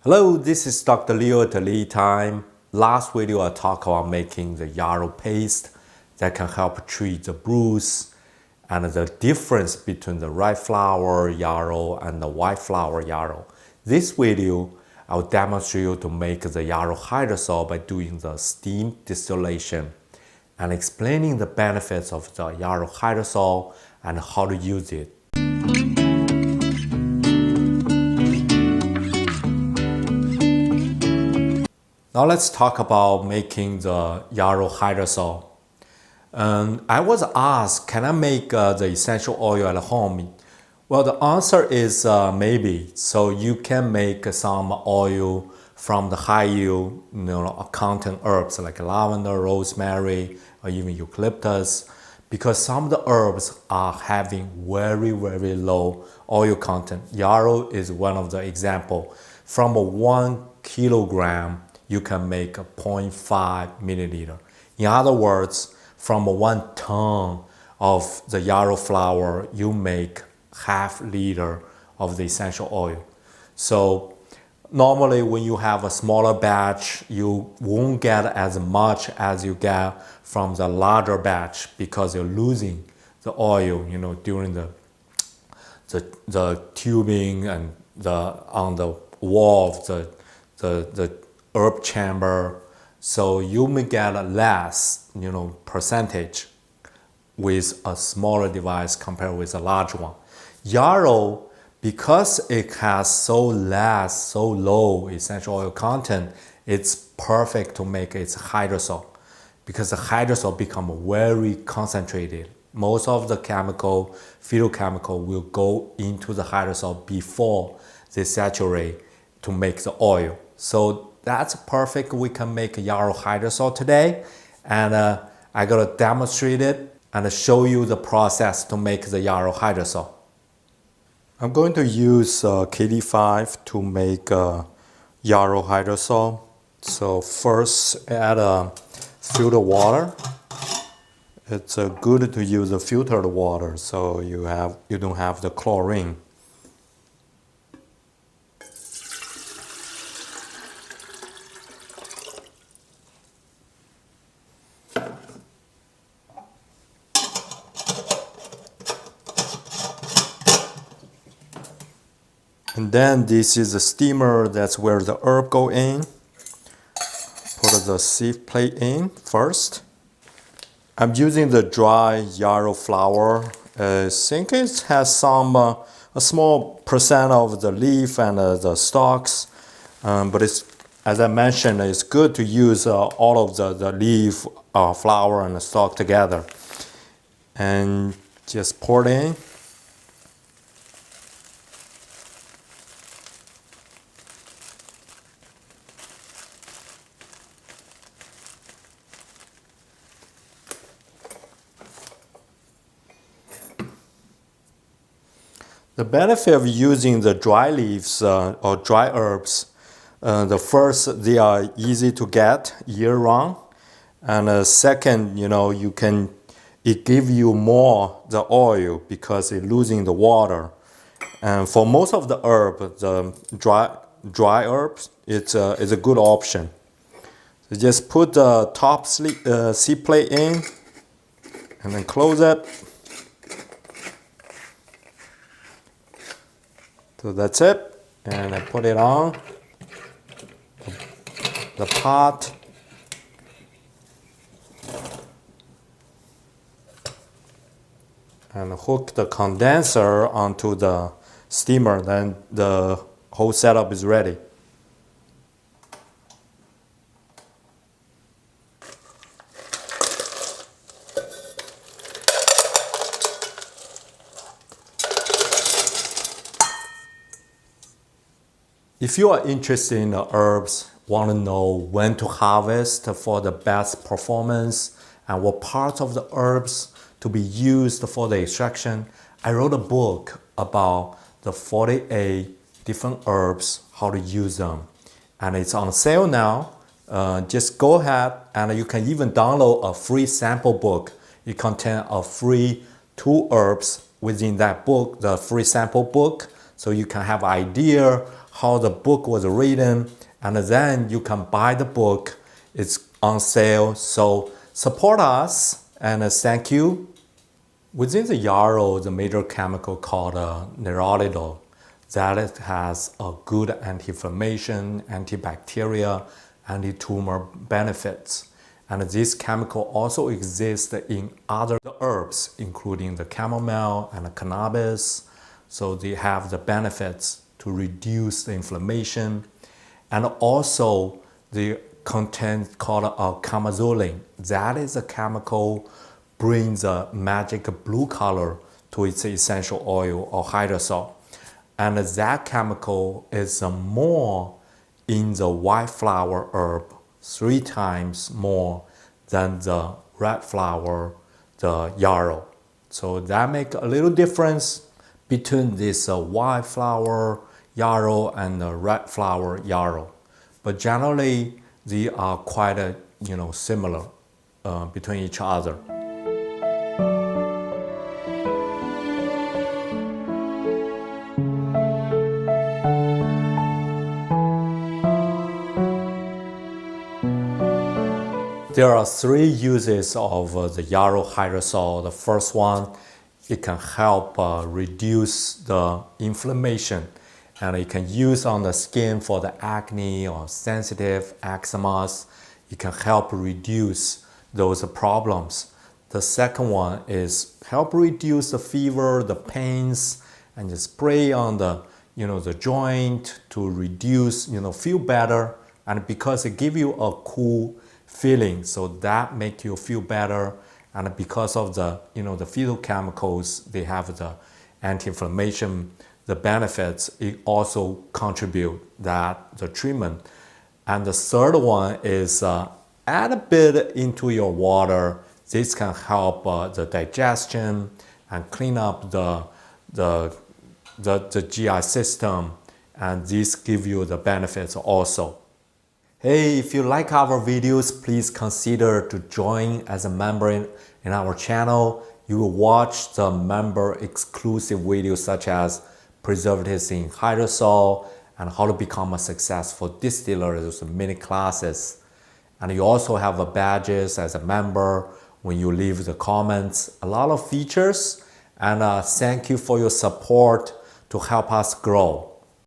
Hello, this is Dr. Leo at LeTime. Last video I talked about making the yarrow paste that can help treat the bruise and the difference between the red flower yarrow and the white flower yarrow. This video I will demonstrate you to make the Yarrow Hydrosol by doing the steam distillation and explaining the benefits of the Yarrow Hydrosol and how to use it. Now let's talk about making the Yarrow Hydrosol. I was asked, can I make the essential oil at home? Well, the answer is maybe. So you can make some oil from the high yield, content herbs like lavender, rosemary, or even eucalyptus, because some of the herbs are having very, very low oil content. Yarrow is one of the example. From a 1 kilogram, you can make a 0.5 milliliter. In other words, from a 1 ton of the yarrow flower, you make half liter of the essential oil. So normally when you have a smaller batch, you won't get as much as you get from the larger batch because you're losing the oil, during the tubing and on the wall of the herb chamber. So you may get a less, percentage with a smaller device compared with a large one. Yarrow, because it has so low essential oil content, it's perfect to make its hydrosol because the hydrosol become very concentrated. Most of the phytochemical will go into the hydrosol before they saturate to make the oil. So that's perfect. We can make a Yarrow Hydrosol today, and I gotta demonstrate it and show you the process to make the Yarrow Hydrosol. I'm going to use KD5 to make Yarrow Hydrosol. So first add filtered water. It's good to use a filtered water so you don't have the chlorine. And then this is the steamer, that's where the herb go in. Put the sieve plate in first. I'm using the dry yarrow flower. I think it has a small percent of the leaf and the stalks. But as I mentioned, it's good to use all of the leaf, flower and the stalk together. And just pour it in. The benefit of using the dry leaves or dry herbs, the first, they are easy to get year-round, and second, it gives you more the oil because it's losing the water. And for most of the herb, the dry herbs, it's a good option. So just put the top seed plate in, and then close it. So that's it, and I put it on the pot. And hook the condenser onto the steamer, then the whole setup is ready. If you are interested in the herbs, want to know when to harvest for the best performance and what parts of the herbs to be used for the extraction, I wrote a book about the 48 different herbs, how to use them. And it's on sale now. Just go ahead and you can even download a free sample book. It contains a free 2 herbs within that book, the free sample book. So you can have an idea how the book was written, and then you can buy the book. It's on sale, so support us and thank you. Within the yarrow, the major chemical called neurolidol, that it has a good anti-inflammation, antibacterial, anti-tumor benefits. And this chemical also exists in other herbs, including the chamomile and the cannabis. So they have the benefits to reduce the inflammation. And also the content called chamazolin. That is a chemical brings a magic blue color to its essential oil or hydrosol. And that chemical is more in the white flower herb 3 times more than the red flower, the yarrow. So that makes a little difference between this white flower yarrow and the red flower yarrow. But generally, they are quite similar between each other. There are 3 uses of the Yarrow Hydrosol. The first one, it can help reduce the inflammation, and it can use on the skin for the acne or sensitive eczemas. It can help reduce those problems. The second one is help reduce the fever, the pains, and just spray on the the joint to reduce, feel better, and because it give you a cool feeling, so that make you feel better. And because of the the phytochemicals, they have the anti-inflammation, the benefits, it also contribute that the treatment. And the third one is add a bit into your water. This can help the digestion and clean up the GI system, and this give you the benefits also. Hey, if you like our videos, please consider to join as a member in our channel. You will watch the member exclusive videos such as preservatives in hydrosol and how to become a successful distiller, those mini classes. And you also have badges as a member when you leave the comments. A lot of features, and thank you for your support to help us grow.